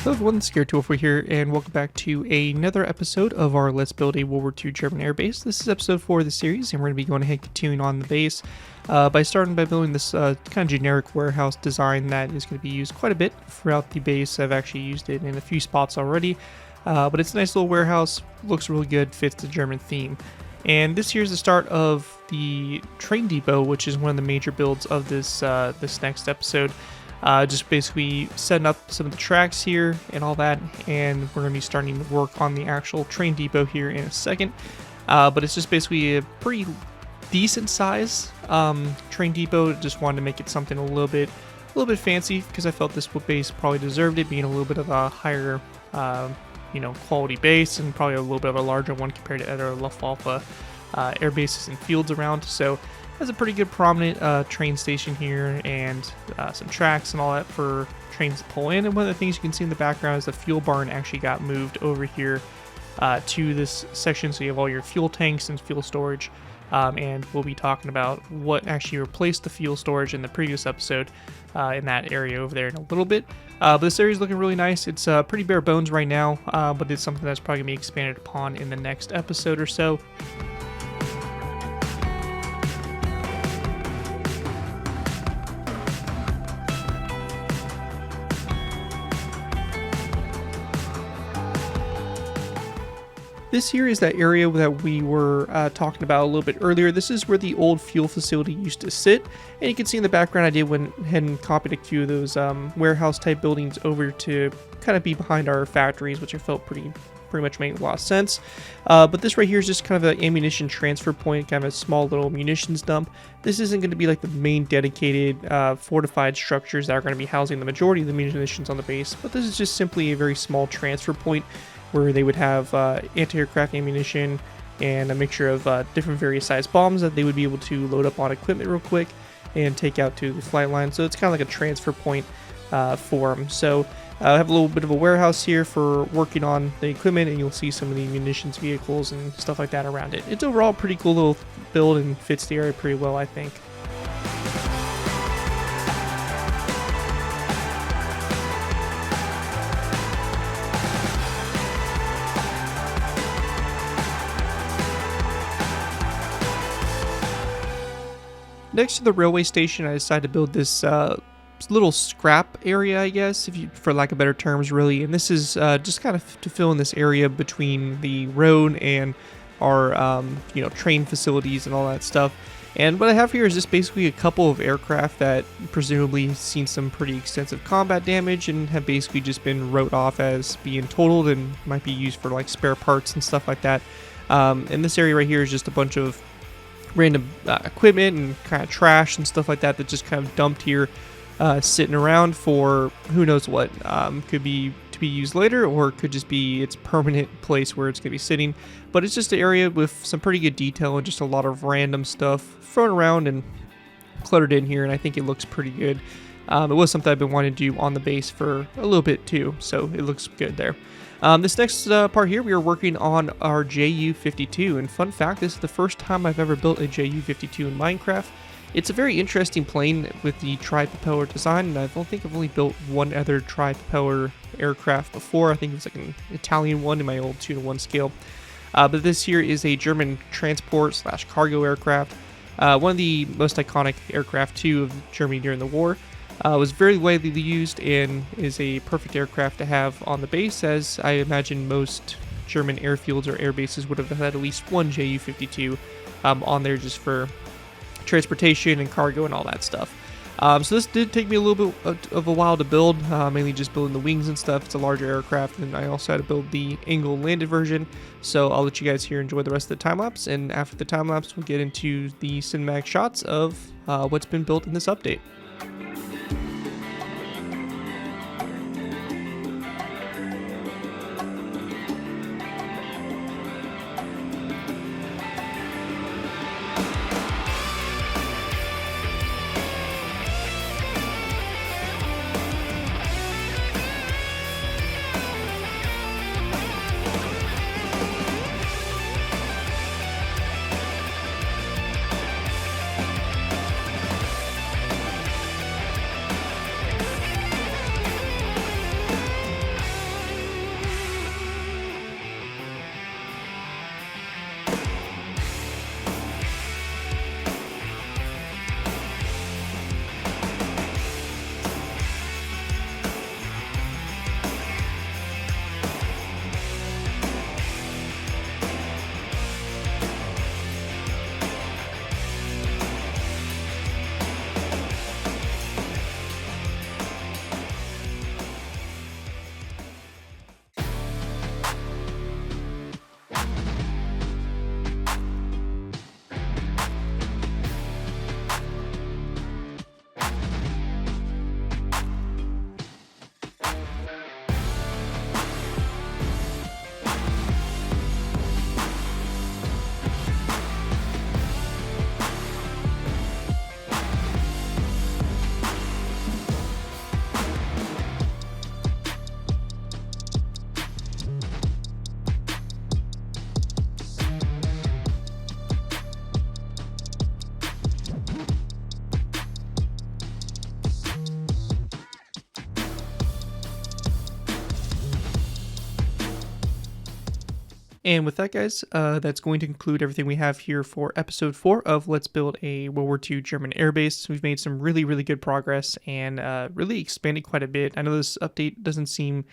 Hello everyone, Scared204 here, and welcome back to another episode of our Let's Build a World War II German Airbase. This is episode 4 of the series, and we're going to be going ahead and continuing on the base by starting by building this kind of generic warehouse design that is going to be used quite a bit throughout the base. I've actually used it in a few spots already, but it's a nice little warehouse, looks really good, fits the German theme. And this here's the start of the train depot, which is one of the major builds of this this next episode. Just basically setting up some of the tracks here and all that, and we're going to be starting to work on the actual train depot here in a second. But it's just basically a pretty decent size train depot. Just wanted to make it something a little bit fancy because I felt this base probably deserved it, being a little bit of a higher quality base and probably a little bit of a larger one compared to other Luftwaffe air bases and fields around. So has a pretty good prominent train station here and some tracks and all that for trains to pull in. And one of the things you can see in the background is the fuel barn actually got moved over here to this section, so you have all your fuel tanks and fuel storage. And we'll be talking about what actually replaced the fuel storage in the previous episode in that area over there in a little bit. But this area is looking really nice. It's pretty bare bones right now, but it's something that's probably going to be expanded upon in the next episode or so. This here is that area that we were talking about a little bit earlier. This is where the old fuel facility used to sit. And you can see in the background I went ahead and copied a few of those warehouse type buildings over to kind of be behind our factories, which I felt pretty much made a lot of sense. But this right here is just kind of an ammunition transfer point, kind of a small little munitions dump. This isn't going to be like the main dedicated fortified structures that are going to be housing the majority of the munitions on the base, but this is just simply a very small transfer point where they would have anti-aircraft ammunition and a mixture of different various size bombs that they would be able to load up on equipment real quick and take out to the flight line. So it's kind of like a transfer point for them. So I have a little bit of a warehouse here for working on the equipment, and you'll see some of the munitions vehicles and stuff like that around it. It's overall a pretty cool little build and fits the area pretty well, I think. Next to the railway station, I decided to build this little scrap area, I guess, for lack of better terms, really. And this is just kind of to fill in this area between the road and our, train facilities and all that stuff. And what I have here is just basically a couple of aircraft that presumably seen some pretty extensive combat damage and have basically just been wrote off as being totaled and might be used for like spare parts and stuff like that. And this area right here is just a bunch of random equipment and kind of trash and stuff like that just kind of dumped here, sitting around for who knows what. Could be to be used later, or it could just be its permanent place where it's going to be sitting. But it's just an area with some pretty good detail and just a lot of random stuff thrown around and cluttered in here, and I think it looks pretty good. It was something I've been wanting to do on the base for a little bit too, so it looks good there. This next part here, we are working on our JU-52, and fun fact, this is the first time I've ever built a JU-52 in Minecraft. It's a very interesting plane with the tri-propeller design, and I don't think I've only built one other tri-propeller aircraft before. I think it's like an Italian one in my old 2-to-1 scale. But this here is a German transport/cargo aircraft, one of the most iconic aircraft too of Germany during the war. Was very widely used and is a perfect aircraft to have on the base, as I imagine most German airfields or air bases would have had at least one Ju-52 on there just for transportation and cargo and all that stuff. So this did take me a little bit of a while to build, mainly just building the wings and stuff. It's a larger aircraft, and I also had to build the angle landed version. So I'll let you guys here enjoy the rest of the time lapse, and after the time lapse we'll get into the cinematic shots of what's been built in this update. And with that, guys, that's going to conclude everything we have here for episode 4 of Let's Build a World War II German Airbase. We've made some really, really good progress and really expanded quite a bit. I know this update doesn't seem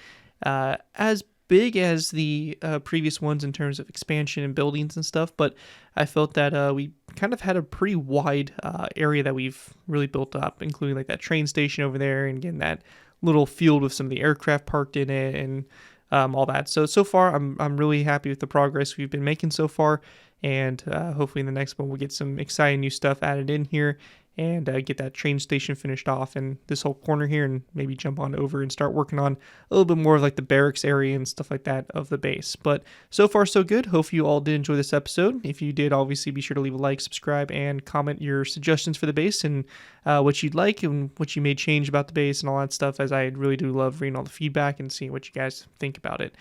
as big as the previous ones in terms of expansion and buildings and stuff, but I felt that we kind of had a pretty wide area that we've really built up, including like that train station over there, and again that little field with some of the aircraft parked in it, and all that. So far, I'm really happy with the progress we've been making so far, and hopefully in the next one we'll get some exciting new stuff added in here, and get that train station finished off and this whole corner here, and maybe jump on over and start working on a little bit more of like the barracks area and stuff like that of the base. But so far so good. Hope you all did enjoy this episode. If you did, obviously be sure to leave a like, subscribe, and comment your suggestions for the base and what you'd like and what you may change about the base and all that stuff, as I really do love reading all the feedback and seeing what you guys think about it.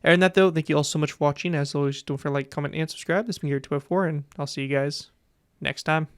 And that though, thank you all so much for watching. As always, don't forget to like, comment, and subscribe. This has been WW2 German, and I'll see you guys next time.